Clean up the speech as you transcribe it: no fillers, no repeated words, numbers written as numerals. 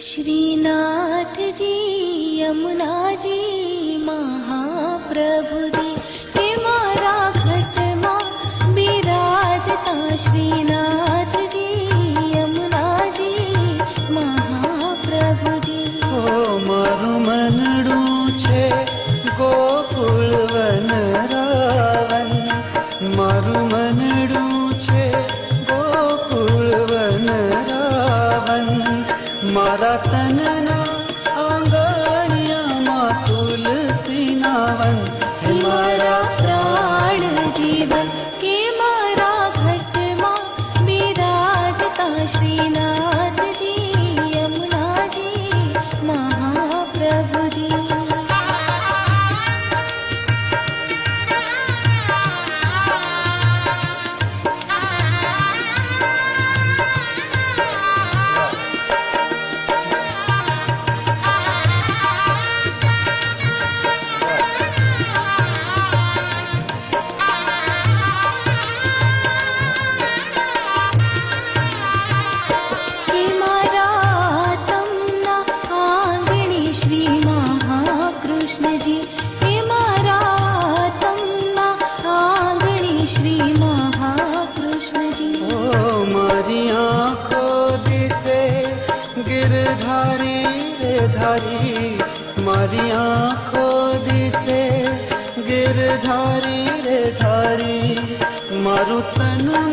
श्रीनाथ जी यमुना जी महाप्रभु जी के मारा घट मां बिराजता श्रीनाथ जी यमुना जी महाप्रभु जी। ओ मारू मनडू छे गोकुल वन रावन, मारू मनडू छे गोकुल वन रावन, मारा तनना आंगणिया मां तुलसी नावन, हे मारा प्राण जीवन के मारा घट मां बिराजता श्रीनाथ जी यमुना जी महाप्रभु जी। मारी आँखों दिसे गिरधारी रे धारी, मारू तनु